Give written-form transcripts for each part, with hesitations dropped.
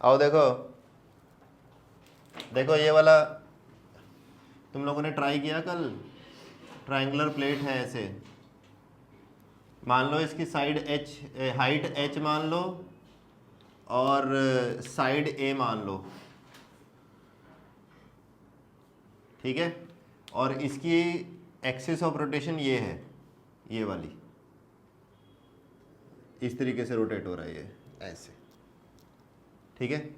आओ देखो, देखो ये वाला तुम लोगों ने ट्राई किया कल, ट्रायंगुलर प्लेट है ऐसे, मान लो इसकी साइड एच, हाइट एच मान लो और साइड ए मान लो, ठीक है, और इसकी एक्सिस ऑफ रोटेशन ये है, ये वाली, इस तरीके से रोटेट हो रहा है ये ऐसे, ठीक है।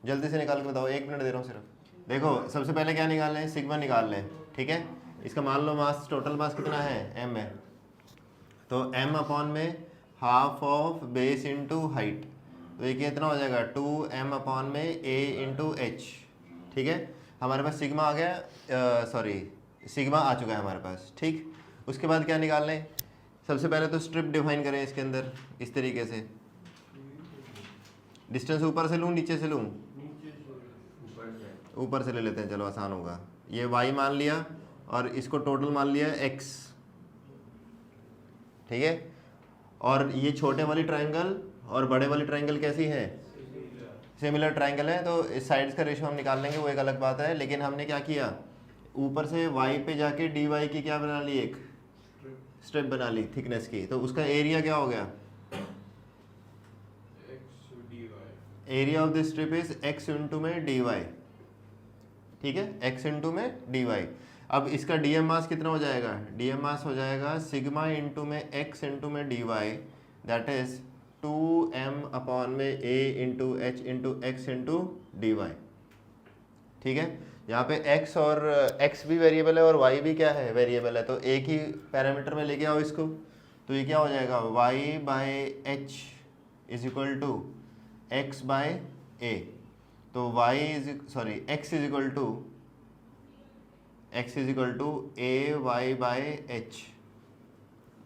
जल्दी से निकाल के बताओ, 1 मिनट दे रहा हूँ सिर्फ। देखो सबसे पहले क्या निकाल लें, सिग्मा निकाल लें, ठीक है। इसका मान लो मास, टोटल मास कितना है, m है, तो m अपॉन में half of base into height, तो ये कितना हो जाएगा 2m अपॉन में a इंटू एच, ठीक है। हमारे पास सिग्मा आ गया, सॉरी सिग्मा आ चुका है हमारे पास, ठीक। उसके बाद क्या निकाल लें, सबसे पहले तो स्ट्रिप डिफाइन करें इसके अंदर इस तरीके से, डिस्टेंस ऊपर से लूँ नीचे से लूँ, ऊपर से ले लेते हैं, चलो आसान होगा। ये y मान लिया और इसको टोटल मान लिया x, ठीक है। और ये छोटे वाली ट्रायंगल और बड़े वाली ट्रायंगल कैसी है, सिमिलर ट्रायंगल है, तो इस साइड्स का रेशियो हम निकाल लेंगे, वो एक अलग बात है। लेकिन हमने क्या किया, ऊपर से y पे जाके dy की क्या बना ली, एक स्ट्रिप बना ली थिकनेस की, तो उसका एरिया क्या हो गया, area of the strip is x into में dy, ठीक है, x इंटू में dy। अब इसका डीएम मास कितना हो जाएगा, डीएम मास हो जाएगा सिग्मा इंटू में x इंटू में dy, that is 2m upon में a into h into x into d y, ठीक है। यहाँ पे x और x भी वेरिएबल है और y भी क्या है, वेरिएबल है, तो एक ही पैरामीटर में लेके आओ इसको, तो ये क्या हो जाएगा, y by H is equal to X by A, तो x is equal to A Y by H,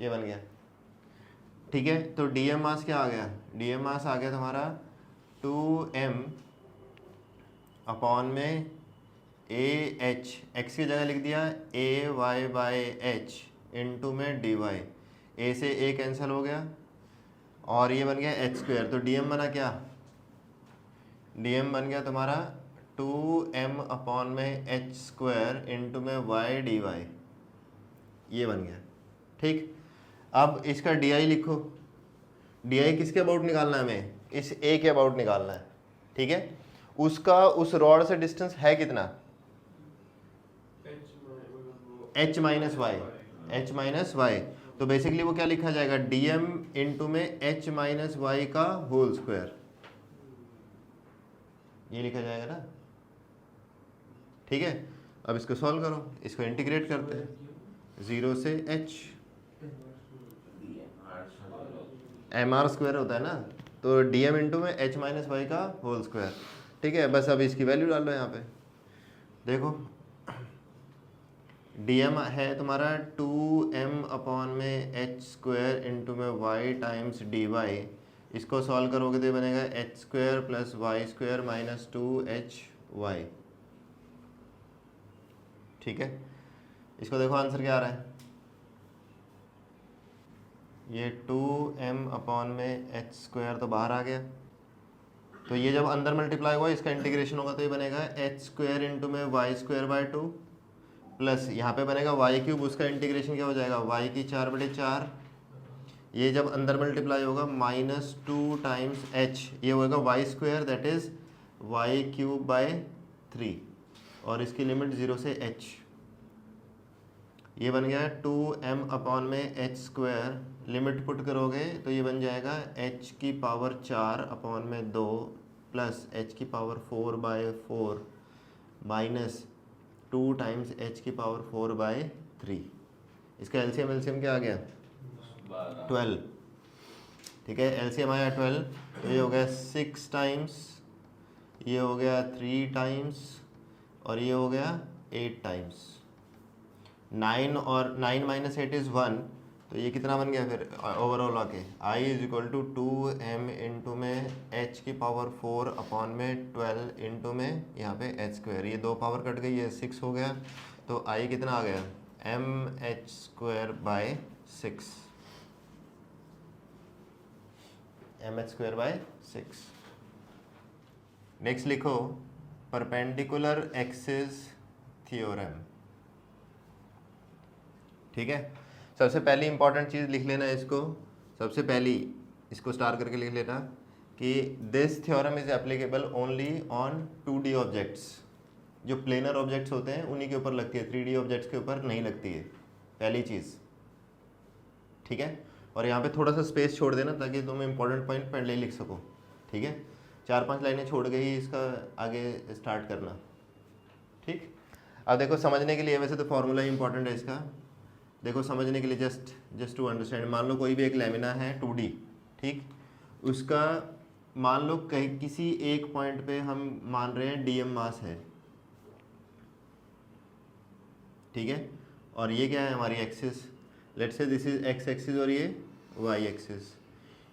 ये बन गया, ठीक है। तो डीएम मास क्या आ गया, डीएम मास आ गया तुम्हारा 2m अपॉन में ए एच, एक्स की जगह लिख दिया ए वाई बाय एच इंटू में डी वाई, ए से ए कैंसिल हो गया और ये बन गया एच स्क्वायर, तो डीएम बना क्या, डीएम बन गया तुम्हारा 2m अपॉन में एच स्क्वायर इंटू में वाई डी वाई, ये बन गया, ठीक। अब इसका डी आई लिखो, डी आई किसके अबाउट निकालना है हमें, इस ए के अबाउट निकालना है, ठीक है। उसका उस रॉड से डिस्टेंस है कितना, h minus y, h minus y, तो बेसिकली वो क्या लिखा जाएगा, dm इंटू में h माइनस वाई का होल स्क्वायर, ये लिखा जाएगा ना, ठीक है। अब इसको सॉल्व करो, इसको इंटीग्रेट करते हैं, 0 से h, mr स्क्वायर होता है ना, तो dm इंटू में h माइनस वाई का होल स्क्वायर, ठीक है। बस अब इसकी वैल्यू डाल लो यहाँ पे, देखो dm है तुम्हारा 2m अपॉन में एच स्क्वायर इंटू में y टाइम्स डी वाई, इसको सॉल्व करोगे तो ये बनेगा h square plus y square minus 2hy, ठीक है। इसको देखो आंसर क्या आ रहा है, ये 2m अपॉन में एच स्क्वायर तो बाहर आ गया, तो ये जब अंदर मल्टीप्लाई हुआ इसका इंटीग्रेशन होगा तो ये बनेगा एच स्क्वायर इंटू में वाई स्क्वायर बाय 2 प्लस यहाँ पे बनेगा वाई क्यूब, उसका इंटीग्रेशन क्या हो जाएगा, वाई की 4/4, ये जब अंदर मल्टीप्लाई होगा माइनस 2 टाइम्स एच, ये होगा y square that is y cube by 3 और इसकी लिमिट 0 से h, ये बन गया 2m अपॉन में एच स्क्वायर, लिमिट पुट करोगे तो ये बन जाएगा h की पावर 4 अपॉन में 2 प्लस h की पावर 4/4 माइनस 2 टाइम्स h की पावर 4/3, इसका एलसीएम क्या आ गया 12, ठीक है। एलसीएम आया 12, तो ये हो गया 6 टाइम्स, ये हो गया 3 टाइम्स और ये हो गया 8 टाइम्स, 9 और 9 माइनस 8 इज़ 1, तो ये कितना बन गया फिर ओवरऑल आके, i is equal to 2m into में h की पावर 4 अपॉन में 12 इंटू में यहाँ पे h स्क्वायर, ये 2 पावर कट गई है 6 हो गया, तो i कितना आ गया mh square by 6, mh square by 6, next लिखो परपेंडिकुलर एक्सिस थ्योरम। ठीक है, सबसे पहली इंपॉर्टेंट चीज़ लिख लेना इसको, सबसे पहली इसको स्टार करके लिख लेना कि this theorem is applicable only on 2D objects. जो प्लेनर ऑब्जेक्ट्स होते हैं उन्हीं के ऊपर लगती है, 3D ऑब्जेक्ट्स के ऊपर नहीं लगती है, पहली चीज़। ठीक है, और यहाँ पे थोड़ा सा स्पेस छोड़ देना ताकि तुम इंपॉर्टेंट पॉइंट पहले ही लिख सको। ठीक है, 4-5 लाइनें छोड़ के ही इसका आगे स्टार्ट करना। ठीक, अब देखो समझने के लिए, वैसे तो फॉर्मूला ही इंपॉर्टेंट है इसका, देखो समझने के लिए जस्ट टू अंडरस्टैंड। मान लो कोई भी एक लैमिना है 2D, ठीक, उसका मान लो कहीं किसी एक पॉइंट पे हम मान रहे हैं DM मास है। ठीक है, और ये क्या है हमारी axis, let's say this is x axis और ये वाई एक्सिस।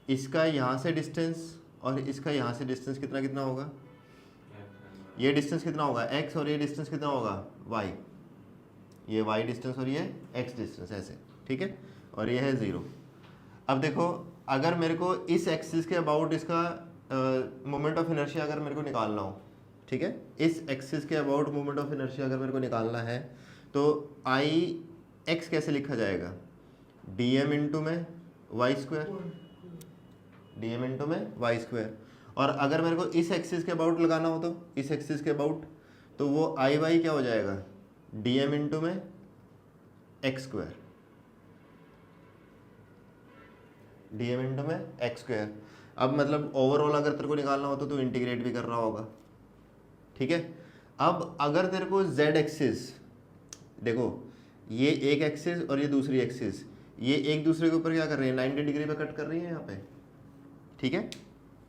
इसका यहाँ से डिस्टेंस और इसका यहाँ से डिस्टेंस कितना कितना होगा, ये डिस्टेंस कितना होगा x और ये डिस्टेंस कितना होगा y, ये y डिस्टेंस और ये x डिस्टेंस ऐसे। ठीक है, और ये है 0। अब देखो अगर मेरे को इस एक्सिस के अबाउट इसका मोमेंट ऑफ इनर्शिया अगर मेरे को निकालना हो, ठीक है, इस एक्सिस के अबाउट मोमेंट ऑफ इनर्शिया अगर मेरे को निकालना है तो आई एक्स कैसे लिखा जाएगा, dm इंटू में वाई स्क्वायर, dm इंटू में वाई स्क्वायर। और अगर मेरे को इस एक्सिस के अबाउट लगाना हो तो इस एक्सिस के अबाउट, तो वो आई वाई क्या हो जाएगा, dm इंटू में एक्स स्क्वायर, dm इंटू में एक्स स्क्वायर। अब मतलब ओवरऑल अगर तेरे को निकालना हो तो इंटीग्रेट भी कर रहा होगा। ठीक है, अब अगर तेरे को z एक्सिस, देखो ये एक एक्सिस और ये दूसरी एक्सिस, ये एक दूसरे के ऊपर क्या कर रही है, 90 डिग्री पे कट कर रही है यहाँ पे। ठीक है,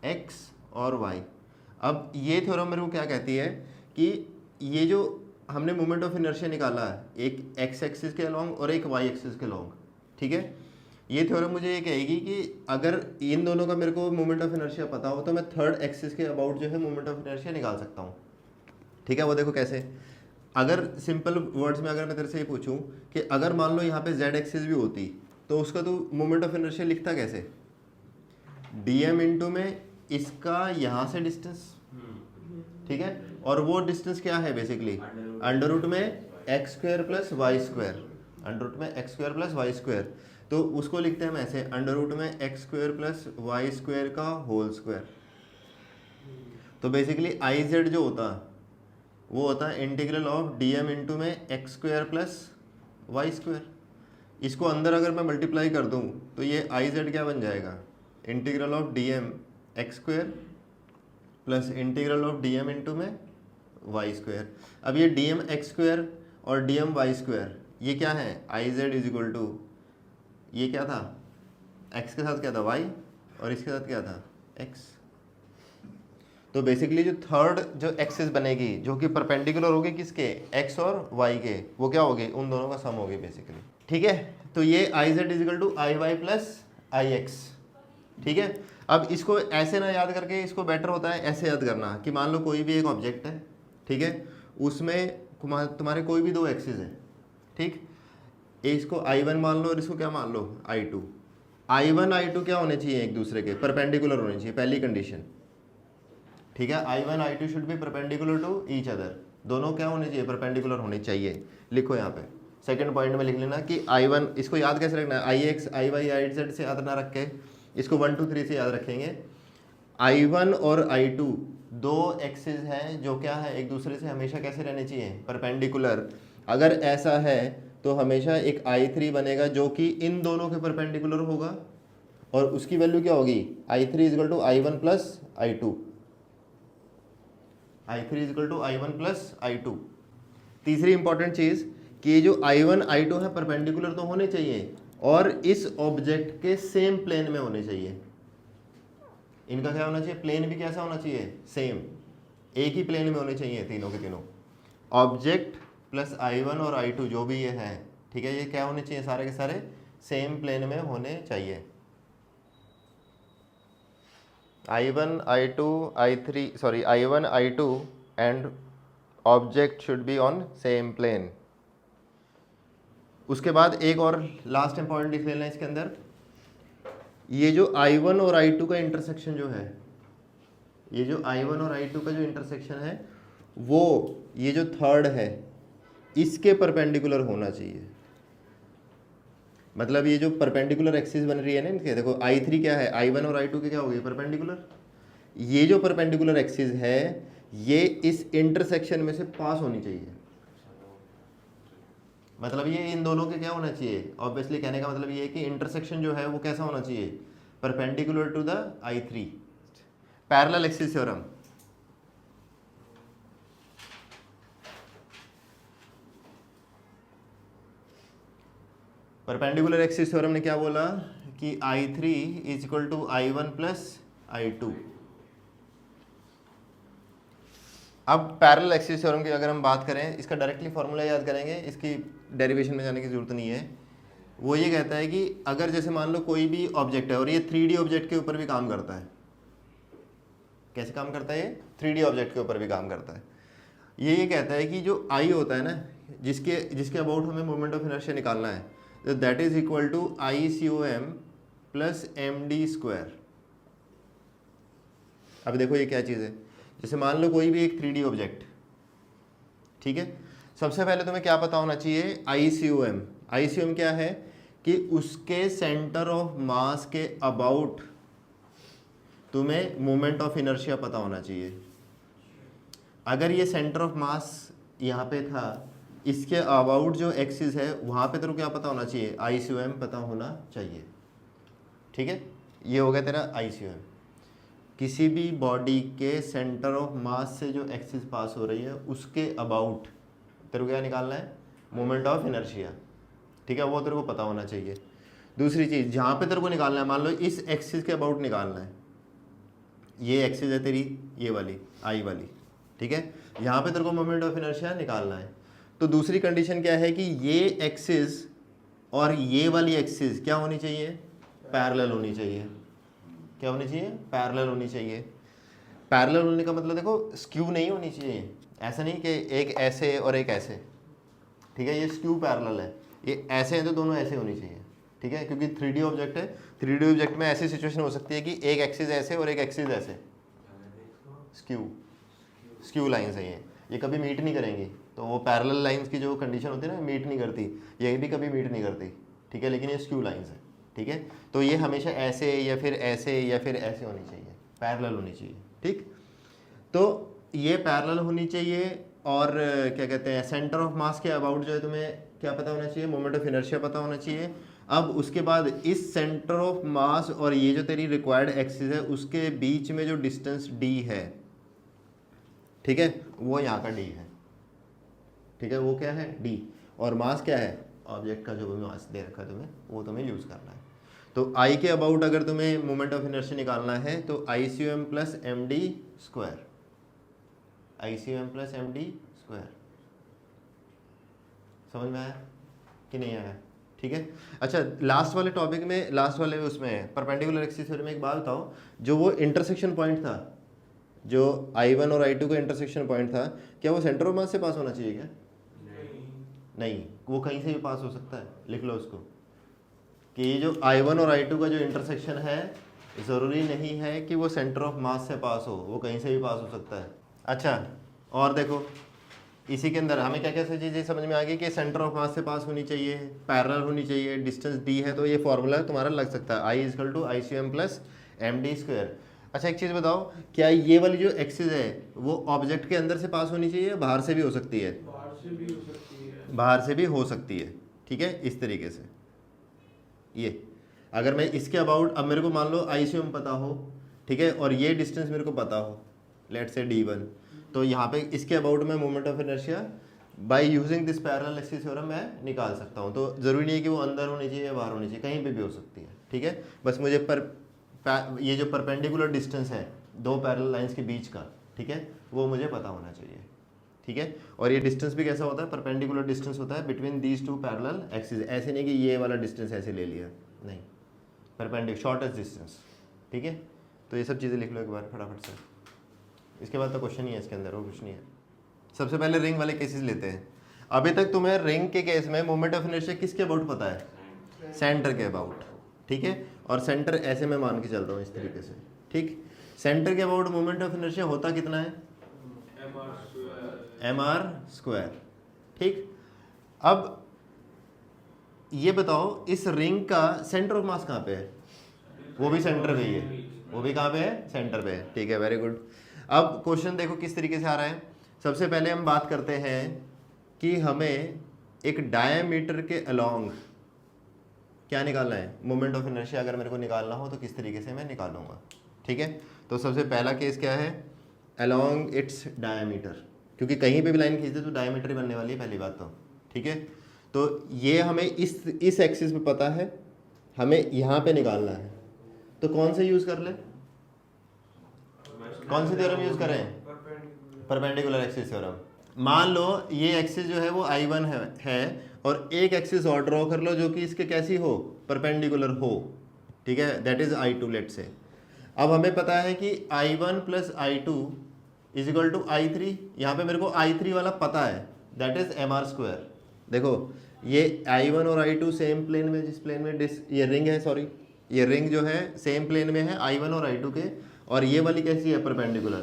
x और y। अब ये थ्योरम मेरे को क्या कहती है कि ये जो हमने मोमेंट ऑफ इनर्शिया निकाला है, एक x एक्सिस के अलोंग और एक y एक्सिस के अलोंग, ठीक है, ये थ्योरम मुझे ये कहेगी कि अगर इन दोनों का मेरे को मोमेंट ऑफ इनर्शिया पता हो तो मैं थर्ड एक्सिस के अबाउट जो है मोमेंट ऑफ इनर्शिया निकाल सकता हूँ। ठीक है, वो देखो कैसे, अगर सिंपल वर्ड्स में अगर मैं तेरे से ये पूछूं कि अगर मान लो यहाँ पे z एक्सिस भी होती तो उसका तो मोमेंट ऑफ इनर्शिया लिखता कैसे, dm इंटू में इसका यहाँ से डिस्टेंस, ठीक है, और वो डिस्टेंस क्या है बेसिकली अंडर रूट में x square plus y square, under root में x square plus y square. तो उसको लिखते हैं हम ऐसे, अंडर रूट में x square plus y square का होल स्क्वायर। तो बेसिकली आई जेड जो होता वो होता है इंटीग्रल ऑफ dm इंटू में x square plus y square. इसको अंदर अगर मैं मल्टीप्लाई कर दूं तो ये आई जेड क्या बन जाएगा, integral of dm x square plus integral of dm into में वाई स्क्वायर। अब ये dm एक्स स्क्वायर और dm वाई स्क्वायर ये क्या है, I z is equal to ये क्या था, x के साथ क्या था y और इसके साथ क्या था x। तो बेसिकली जो थर्ड जो एक्सिस बनेगी जो कि परपेंडिकुलर होगी किसके, x और y के, वो क्या होगी, उन दोनों का सम होगी बेसिकली। ठीक है, तो ये I z is equal to I y plus I x. ठीक है, अब इसको ऐसे ना याद करके, इसको बेटर होता है ऐसे याद करना कि मान लो कोई भी एक ऑब्जेक्ट है, ठीक है, उसमें तुम्हारे कोई भी दो एक्सिस है, ठीक, इसको I1 मान लो और इसको क्या मान लो I2। I1 I2 क्या होने चाहिए, एक दूसरे के परपेंडिकुलर होने चाहिए, पहली कंडीशन। ठीक है, I1 I2 should be perpendicular to each other, दोनों क्या होने चाहिए, परपेंडिकुलर होने चाहिए। लिखो यहाँ पे सेकंड पॉइंट में लिख लेना कि I1, इसको याद कैसे रखना है, IX IY IZ से याद ना रख के इसको 1 2 3 से याद रखेंगे। I1 और I2 दो एक्सिस हैं जो क्या है, एक दूसरे से हमेशा कैसे रहने चाहिए, परपेंडिकुलर। अगर ऐसा है तो हमेशा एक I3 बनेगा जो कि इन दोनों के परपेंडिकुलर होगा और उसकी वैल्यू क्या होगी, I3 is equal to I1 plus I2, I3 is equal to I1 plus I2। तीसरी इंपॉर्टेंट चीज कि जो I1 I2 है परपेंडिकुलर तो होने चाहिए और इस ऑब्जेक्ट के सेम प्लेन में होने चाहिए। इनका क्या होना चाहिए, प्लेन भी कैसा होना चाहिए, सेम, एक ही प्लेन में होने चाहिए तीनों के तीनों। ऑब्जेक्ट प्लस I1 और I2 जो भी ये है, ठीक है, ये क्या होने चाहिए, सारे के सारे सेम प्लेन में होने चाहिए। I1 I2 I3 sorry I1 I2 and object should be on same plane. उसके बाद एक और लास्ट इंपॉर्टेंट लिख लेना इसके अंदर, ये जो I1 और I2 का इंटरसेक्शन जो है, ये जो I1 और I2 का जो इंटरसेक्शन है वो ये जो थर्ड है इसके परपेंडिकुलर होना चाहिए। मतलब ये जो परपेंडिकुलर एक्सिस बन रही है ना इनके, देखो I3 क्या है, I1 और I2 के क्या हो गए परपेंडिकुलर। ये जो परपेंडिकुलर एक्सिस है ये इस इंटरसेक्शन में से पास होनी चाहिए। मतलब ये इन दोनों के क्या होना चाहिए, ऑब्वियसली कहने का मतलब ये है कि इंटरसेक्शन जो है वो कैसा होना चाहिए, perpendicular to the I3। Parallel axis theorem, perpendicular axis theorem ने क्या बोला कि I3 is equal to I1 plus I2। अब पैरेलल एक्सिस थ्योरम की अगर हम बात करें, इसका डायरेक्टली फॉर्मूला याद करेंगे, इसकी डेरिवेशन में जाने की जरूरत नहीं है। वो ये कहता है कि अगर जैसे मान लो कोई भी ऑब्जेक्ट है और ये 3D ऑब्जेक्ट के ऊपर भी काम करता है। कैसे काम करता है ये, 3D ऑब्जेक्ट के ऊपर भी काम करता है। ये कहता है कि जो I होता है ना, जिसके अबाउट हमें मोमेंट ऑफ इनर्शिया निकालना है, तो that is equal to ICOM plus MD square. अब देखो ये क्या चीज़ है, जैसे मान लो कोई भी एक 3D ऑब्जेक्ट, ठीक है, सबसे पहले तुम्हें क्या पता होना चाहिए, ICOM। ICOM क्या है कि उसके सेंटर ऑफ मास के अबाउट तुम्हें मोमेंट ऑफ इनर्शिया पता होना चाहिए। अगर ये सेंटर ऑफ मास यहाँ पे था, इसके अबाउट जो एक्सिस है वहाँ पे तेरे को क्या पता होना चाहिए, ICOM पता होना चाहिए। ठीक है, ये हो गया तेरा ICOM। किसी भी बॉडी के सेंटर ऑफ मास से जो एक्सिस पास हो रही है उसके अबाउट तेरे को क्या निकालना है, मोमेंट ऑफ इनर्शिया। ठीक है, वो तेरे को पता होना चाहिए। दूसरी चीज़ जहाँ पे तेरे को निकालना है, मान लो इस एक्सिस के अबाउट निकालना है, ये एक्सिस है तेरी ये वाली I वाली, ठीक है, यहाँ पे तेरे को मोमेंट ऑफ इनर्शिया निकालना है। तो दूसरी कंडीशन क्या है कि ये एक्सिस और ये वाली एक्सिस क्या होनी चाहिए, पैरेलल होनी चाहिए। क्या होनी चाहिए, पैरेलल होनी चाहिए। पैरेलल होने का मतलब देखो स्क्यू नहीं होनी चाहिए, ऐसा नहीं कि एक ऐसे और एक ऐसे, ठीक है, ये स्क्यू पैरेलल है, ये ऐसे हैं तो दोनों ऐसे होनी चाहिए। ठीक है, क्योंकि 3D ऑब्जेक्ट है, 3D ऑब्जेक्ट में ऐसी सिचुएशन हो सकती है कि एक एक्सिस ऐसे और एक एक्सिस ऐसे, स्क्यू लाइंस है ये कभी मीट नहीं करेंगी। तो वो पैरेलल लाइंस की जो कंडीशन होती है ना, मीट नहीं करती, ये भी कभी मीट नहीं करती। ठीक है, लेकिन ये स्क्यू लाइंस है। ठीक है, तो ये हमेशा ऐसे या फिर ऐसे या फिर ऐसे होनी चाहिए, पैरेलल होनी चाहिए। ठीक, तो ये पैरेलल होनी चाहिए। और क्या कहते हैं, सेंटर ऑफ मास के अबाउट जो है तुम्हें क्या पता होना चाहिए, मोमेंट ऑफ इनर्शिया पता होना चाहिए। अब उसके बाद इस सेंटर ऑफ मास और ये जो तेरी रिक्वायर्ड एक्सिस है उसके बीच में जो डिस्टेंस d है, ठीक है, वो यहाँ का d है। ठीक है, वो क्या है, d। और मास क्या है, ऑब्जेक्ट का जो भी मास दे रखा है तुम्हें वो तुम्हें यूज़ करना है। तो I के अबाउट अगर तुम्हें मोमेंट ऑफ इनर्शिया निकालना है तो ICOM plus MD square, ICOM plus MD square. समझ में आया कि नहीं आया? ठीक है, अच्छा लास्ट वाले टॉपिक में, लास्ट वाले उसमें परपेंडिकुलर एक्सिस थ्योरी में एक बात बताओ, जो वो इंटरसेक्शन पॉइंट था, जो I1 और I2 का इंटरसेक्शन पॉइंट था, क्या वो सेंटर ऑफ मास से पास होना चाहिए क्या? नहीं, वो कहीं से भी पास हो सकता है। लिख लो उसको कि ये जो I1 और I2 का जो इंटरसेक्शन है ज़रूरी नहीं है कि वो सेंटर ऑफ मास से पास हो, वो कहीं से भी पास हो सकता है। अच्छा, और देखो इसी के अंदर हमें क्या क्या चीज़ें समझ में आ गई कि सेंटर ऑफ मास से पास होनी चाहिए, पैरेलल होनी चाहिए, डिस्टेंस d है, तो ये फॉर्मूला तुम्हारा लग सकता है, I is equal to ICOM plus MD square. अच्छा एक चीज़ बताओ, क्या ये वाली जो एक्सिस है वो ऑब्जेक्ट के अंदर से पास होनी चाहिए या बाहर से भी हो सकती है? बाहर से भी हो सकती है। बाहर से भी हो सकती है। ठीक है, इस तरीके से ये अगर मैं इसके अबाउट, अब मेरे को मान लो ICOM पता हो, ठीक है, और ये डिस्टेंस मेरे को पता हो, लेट से D1, तो यहाँ पे इसके अबाउट में moment of inertia by using this parallel axis theorem मैं निकाल सकता हूँ। तो ज़रूरी नहीं है कि वो अंदर होनी चाहिए या बाहर होनी चाहिए, कहीं पे भी हो सकती है। ठीक है, बस मुझे ये जो परपेंडिकुलर डिस्टेंस है दो पैरेलल लाइंस के बीच का, ठीक है, वो मुझे पता होना चाहिए। ठीक है, और ये डिस्टेंस भी कैसा होता है, परपेंडिकुलर डिस्टेंस होता है between these two parallel axis. ऐसे नहीं कि ये वाला डिस्टेंस ऐसे ले लिया, नहीं, परपेंडिकुलर शॉर्टेस्ट डिस्टेंस। ठीक है, तो ये सब चीज़ें लिख लो एक बार फटाफट से, इसके बाद तो क्वेश्चन ही है इसके अंदर, वो कुछ नहीं है। सबसे पहले रिंग वाले केसेस लेते हैं। अभी तक तुम्हें रिंग के केस में मोमेंट ऑफ इनर्शिया किसके अबाउट पता है, सेंटर के अबाउट। ठीक है, और सेंटर ऐसे मैं मान के चल रहा हूँ इस तरीके से। ठीक, सेंटर के अबाउट मोमेंट ऑफ इनर्शिया होता कितना है? mr²। ठीक, अब ये बताओ इस रिंग का सेंटर ऑफ मास कहाँ पे है? वो भी सेंटर पे ही है। वो भी कहाँ पे है? सेंटर पे है। ठीक है, वेरी गुड। अब क्वेश्चन देखो किस तरीके से आ रहा है। सबसे पहले हम बात करते हैं कि हमें एक डायमीटर के अलोंग क्या निकालना है? मोमेंट ऑफ इनर्शिया अगर मेरे को निकालना हो तो किस तरीके से मैं निकालूंगा। ठीक है, तो सबसे पहला केस क्या है? अलोंग इट्स डायमीटर, क्योंकि कहीं पे भी लाइन खींचते तो डायमीटर ही बनने वाली है पहली बात तो। ठीक है, तो ये हमें इस एक्सिस पे पता है, हमें यहाँ पे निकालना है। तो कौन से यूज़ कर ले? कौन सी थ्योरम यूज़ करें? Perpendicular axis theorem. मान लो ये एक्सिस जो है वो I1 है और एक एक्सिस और ड्रॉ कर लो जो कि इसके कैसी हो? परपेंडिकुलर हो। ठीक है, दैट इज I2 लेट से। अब हमें पता है कि I1 plus I2 is equal to I3। यहाँ पे मेरे को I3 वाला पता है, दैट इज mr²। देखो ये I1 और I2 सेम प्लेन में, जिस प्लेन में ये रिंग है, सॉरी ये रिंग जो है सेम प्लेन में है I1 और I2 के, और ये वाली कैसी है? परपेंडिकुलर।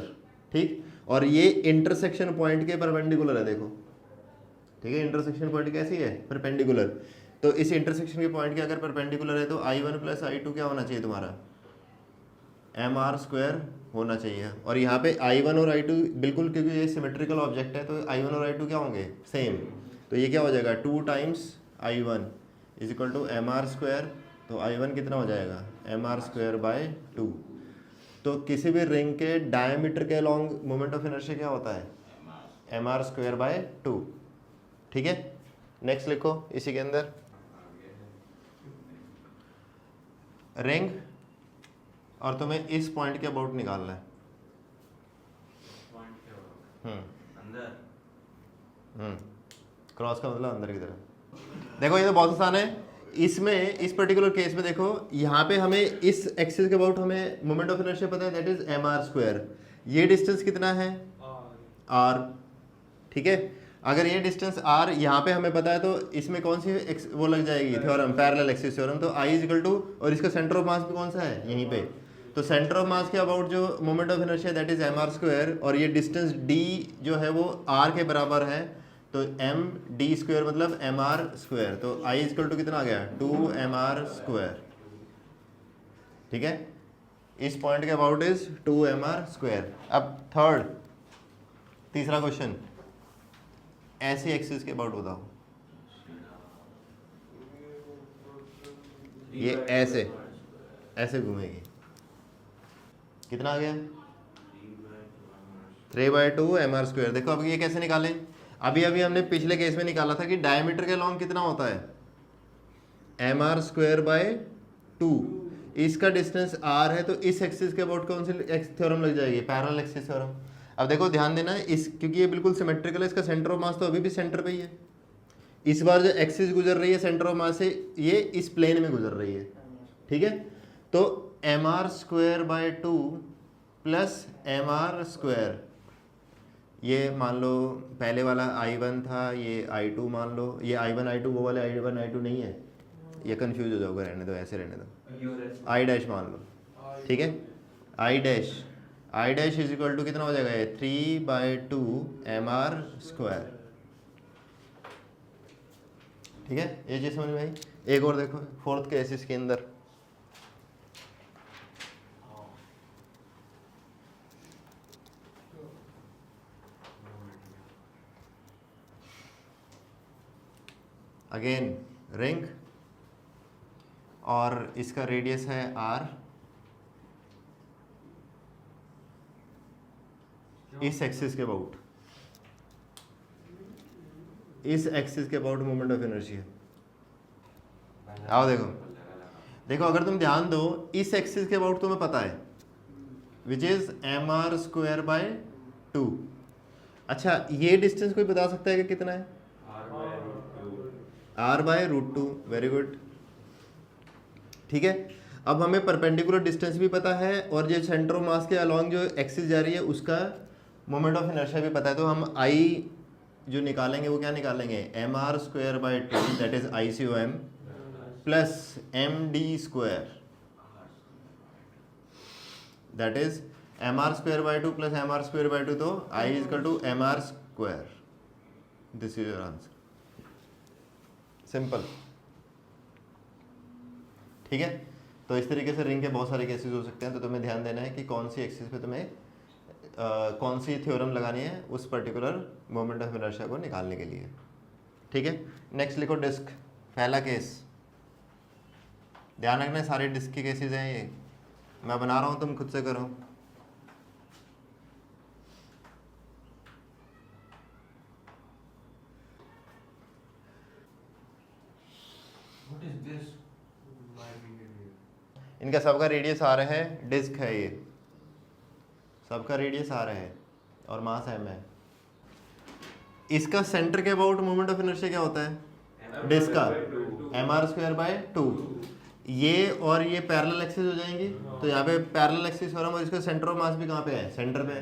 ठीक, और ये इंटरसेक्शन पॉइंट के परपेंडिकुलर है। देखो ठीक है, इंटरसेक्शन पॉइंट कैसी है? परपेंडिकुलर। तो इस इंटरसेक्शन के पॉइंट के अगर परपेंडिकुलर है तो I1 प्लस I2 क्या होना चाहिए तुम्हारा? mr² होना चाहिए। और यहाँ पे I1 और I2 बिल्कुल, क्योंकि ये सिमेट्रिकल ऑब्जेक्ट है तो I1 और I2 क्या होंगे? सेम। तो ये क्या हो जाएगा? 2 times I1 is equal to mr²। तो I1 कितना हो जाएगा? mr²/2। तो किसी भी रिंग के डायमीटर के अलोंग मोमेंट ऑफ इनर्शिया क्या होता है? mr²/2। ठीक है, नेक्स्ट लिखो इसी के अंदर रिंग, और तुम्हें इस पॉइंट के अबाउट निकालना है। क्रॉस का मतलब अंदर की तरफ। देखो ये तो बहुत आसान है। इसमें इस पर्टिकुलर केस में देखो यहाँ पे हमें इस एक्सिस के अबाउट हमें मोमेंट ऑफ इनर्शिया पता है, दैट इज mr²। ये डिस्टेंस कितना है? r। ठीक है, अगर ये डिस्टेंस r यहाँ पे हमें पता है तो इसमें कौन सी वो लग जाएगी? Theorem, parallel axis theorem. तो I इज इक्वल टू, और इसका सेंटर ऑफ मास भी कौन सा है? यहीं पे। तो सेंटर ऑफ मास के अबाउट जो moment of inertia that is mr², और ये डिस्टेंस d जो है वो r के बराबर है, तो md² मतलब mr²। तो I इज इक्वल टू कितना आ गया? 2mr²। ठीक है, इस पॉइंट के अबाउट इज 2mr²। अब तीसरा क्वेश्चन, ऐसी एक्सिस के अबाउट बताओ। ये ऐसे घूमेगी, कितना आ गया? 3/2 mr²। देखो अब ये कैसे निकालें? अभी हमने पिछले केस में निकाला था कि डायमीटर के लॉन्ग कितना होता है? mr²/2। इसका डिस्टेंस r है, तो इस एक्सिस के अबाउट कौन सी थ्योरम लग जाएगी? Parallel axis theorem. अब देखो ध्यान देना, इस क्योंकि ये बिल्कुल सिमेट्रिकल है, इसका सेंटर ऑफ मास तो अभी भी सेंटर पे ही है। इस बार जो एक्सिस गुजर रही है सेंटर ऑफ मास से, ये इस प्लेन में गुजर रही है। ठीक है, तो mr²/2 प्लस mr², ये मान लो पहले वाला I1 था, ये I2 मान लो, ये I1 I2 वो वाले I1 I2 नहीं है, ये कंफ्यूज हो जाओगे, रहने दो, ऐसे रहने दो। I' मान लो। ठीक है, I' इज इक्वल टू कितना हो जाएगा? ये 3/2 mr²। ठीक है, ये चीज़ समझ में आई। एक और देखो फोर्थ केस इसके अंदर, अगेन रिंग, और इसका रेडियस है r। इस एक्सिस के अबाउट, इस एक्सिस के अबाउट मोमेंट ऑफ इनर्शिया। आओ देखो अगर तुम ध्यान दो, इस एक्सिस के अबाउट तुम्हें पता है विच इज mr²/2। अच्छा, ये डिस्टेंस कोई बता सकता है कि कितना है? r/√2। Very good. ठीक है, अब हमें परपेंडिकुलर डिस्टेंस भी पता है, और जो सेंटर ऑफ मास के अलोंग जो एक्सिस जा रही है उसका मोमेंट ऑफ इनर्शिया भी पता है। तो हम I जो निकालेंगे वो क्या निकालेंगे? mr²/2 that is ICOM plus md² that is m r square by two plus m r square by two, तो I is equal to m r square. This is your answer, simple. ठीक है, तो इस तरीके से ring के बहुत सारे केसेस हो सकते हैं, तो तुम्हें ध्यान देना है कि कौन सी एक्सिस पे तुम्हें कौन सी थ्योरम लगानी है उस पर्टिकुलर मोमेंट ऑफ इनर्शिया को निकालने के लिए। ठीक है, नेक्स्ट लिखो डिस्क। पहला केस, ध्यान रखना सारे डिस्क के केसेस हैं, ये मैं बना रहा हूँ, तुम खुद से करो। What is this? My behavior. इनका सबका रेडियस आर है, डिस्क है ये, सबका रेडियस आर है और मास एम है। इसका सेंटर के अबाउट मोमेंट ऑफ इनर्शिया क्या होता है डिस्क का? M r square by two. ये और ये पैरेलल एक्सिस हो जाएंगी, तो यहाँ पे पैरेलल एक्सिस हो रहा है और इसका सेंटर ऑफ मास भी कहाँ पे है? सेंटर पे है।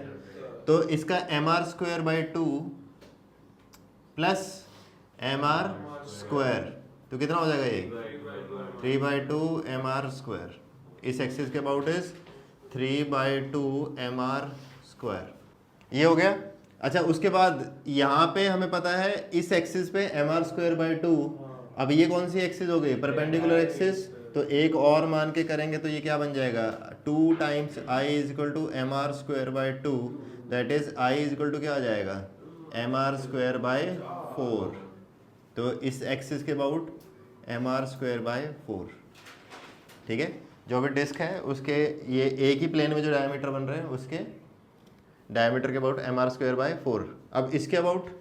तो इसका m r square by two plus m r square, तो कितना हो जाएगा ये? 3/2 एम आर स्क्वायर। इस एक्सिस के about is 3/2 m r square. ये हो गया। अच्छा, उसके बाद यहाँ पे हमें पता है इस एक्सिस पे m r square by two. अब ये कौन सी एक्सिस हो गई? Perpendicular axis. तो एक और मान के करेंगे तो ये क्या बन जाएगा? 2 times I is equal to m r square by two, that is I is equal to क्या आ जाएगा? M r square by 4। तो इस एक्सिस के about m r square by 4। ठीक है, जो भी डिस्क है उसके ये एक ही प्लेन में जो डायमीटर बन रहे हैं उसके डायमीटर के about m r square by 4। अब इसके अबाउट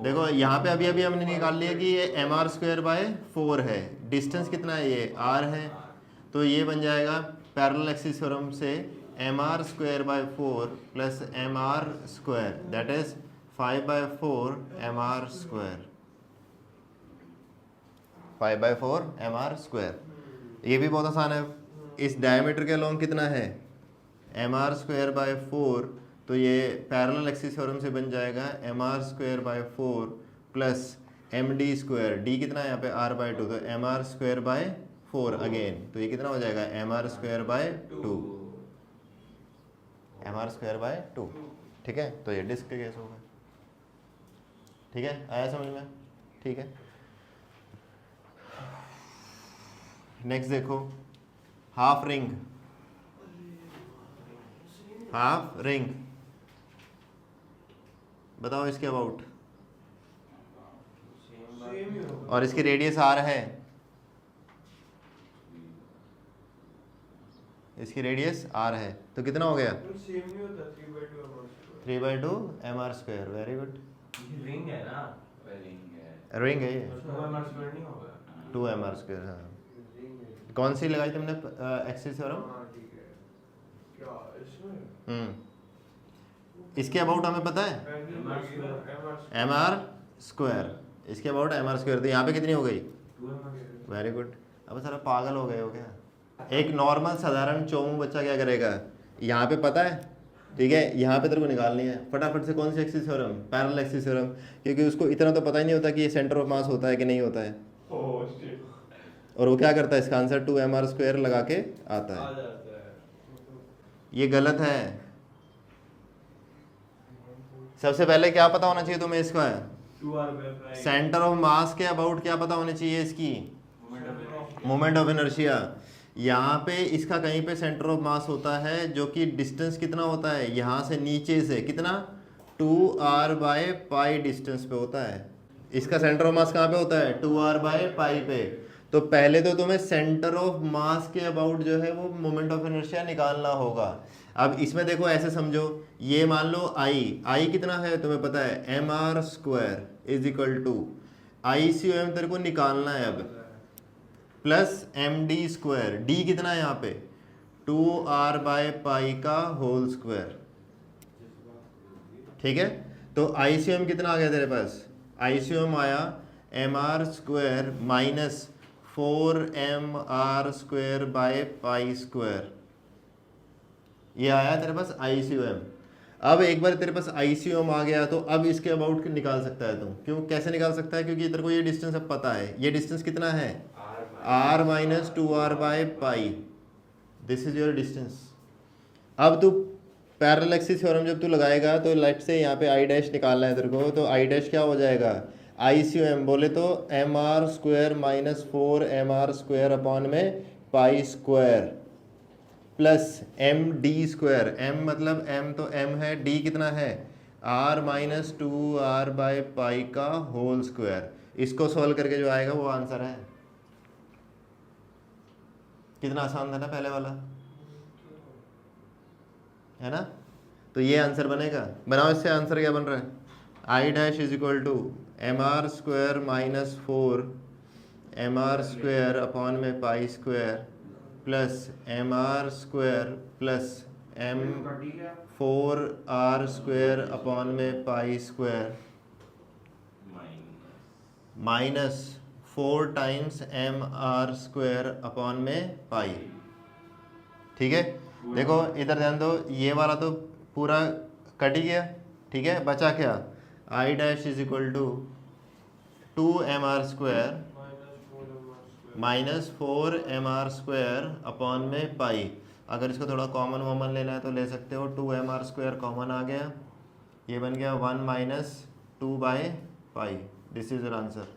देखो यहाँ पे अभी अभी हमने निकाल लिया कि ये एम आर स्क्वायर बाय 4 है, डिस्टेंस कितना है? ये आर है। तो ये बन जाएगा पैरेलल एक्सिस थ्योरम से m r square by 4 plus m r square, that is 5/4 m r square. 5/4 m r square. ये भी बहुत आसान है। इस डायमीटर के अलोंग कितना है? एम आर स्क्वायर बाय 4, तो ये पैरेलल एक्सिस थ्योरम से बन जाएगा m r square by 4 plus m d square. D कितना है यहाँ पे? आर बाय 2, तो m r square by 4 again, तो ये कितना हो जाएगा? M r square by 2, m r square by 2। ठीक है, तो ये डिस्क के केस होगा। ठीक है, आया समझ में? ठीक है, नेक्स्ट देखो, हाफ रिंग। हाफ रिंग बताओ इसके अबाउट। और इसकी रेडियस आर है, इसकी रेडियस आर है, तो कितना हो गया? 3/2 m r square. Very good. Ring है ना? रिंग है ये, उसमें एम आर स्क्वायर नहीं होगा? 2 एम आर स्क्वायर। हाँ, कौन सी लगाई तुमने एक्सिस थ्योरम? इसके अबाउट हमें पता है एम आर स्क्वायर। इसके अबाउट एम आर स्क्वायर, तो यहाँ पे कितनी हो गई? Very good. अब सारा पागल हो गए हो क्या? एक नॉर्मल साधारण चौमू बच्चा क्या करेगा? यहाँ पे पता है, ठीक है, यहाँ पे तेरे को निकालनी है फटाफट से। कौन सी axis theorem? Parallel axis theorem. क्योंकि उसको इतना तो पता ही नहीं होता कि ये सेंटर ऑफ मास होता है कि नहीं होता है। और वो क्या करता है? इसका आंसर 2 एम आर स्क्वायर लगा के आता है। ये गलत है। सबसे पहले क्या पता होना चाहिए तुम्हें? इसका सेंटर ऑफ मास के अबाउट क्या पता होनी चाहिए? इसकी मोमेंट ऑफ इनर्शिया। यहाँ पे इसका कहीं पे सेंटर ऑफ मास होता है जो कि डिस्टेंस कितना होता है? यहाँ से नीचे से कितना? 2r/π डिस्टेंस पे होता है। इसका सेंटर ऑफ मास कहाँ पे होता है? 2r/π पे। तो पहले तो तुम्हें सेंटर ऑफ मास के अबाउट जो है वो मोमेंट ऑफ इनर्शिया निकालना होगा। अब इसमें देखो, ऐसे समझो, ये मान लो आई कितना है तुम्हें पता है? M r square is equal to ICOM तेरे को निकालना है अब, plus m d square. D कितना है यहाँ पे? 2r/π का होल स्क्वायर। ठीक है, तो ICOM कितना आ गया तेरे पास? ICOM आया m r square minus 4mr square by pi square. ये आया तेरे पास ICOM। अब एक बार तेरे पास ICOM आ गया तो अब इसके अबाउट निकाल सकता है तुम। क्यों? कैसे निकाल सकता है? क्योंकि तेरे को ये डिस्टेंस अब पता है। ये डिस्टेंस कितना है? r - 2r/π। This is your distance. अब तू पैरेलल एक्सिस थ्योरम जब तू लगाएगा तो लेट से यहाँ पे आई डैश निकालना है तेरे को, तो आई डैश क्या हो जाएगा, आई सी एम बोले तो m r square minus 4 mr² upon में pi square plus m d square. M मतलब एम तो एम है, डी कितना है are minus 2r by pi का होल स्क्वायर। इसको सॉल्व करके जो आएगा वो आंसर है। कितना आसान था ना पहले वाला, है ना। तो ये आंसर बनेगा। बनाओ, इससे आंसर क्या बन रहा है, I dash is equal to m r square minus 4 mr² upon में pi square plus m r square plus m 4r² upon में pi square minus 4 times mr² upon में पाई। ठीक है, देखो इधर ध्यान दो, ये वाला तो पूरा कट ही गया, ठीक है, बचा क्या, I dash is equal to 2mr² minus 4mr² upon में पाई। अगर इसको थोड़ा कॉमन वॉमन लेना है तो ले सकते हो, 2mr² कॉमन आ गया, ये बन गया 1 - 2 by pi. This is your answer.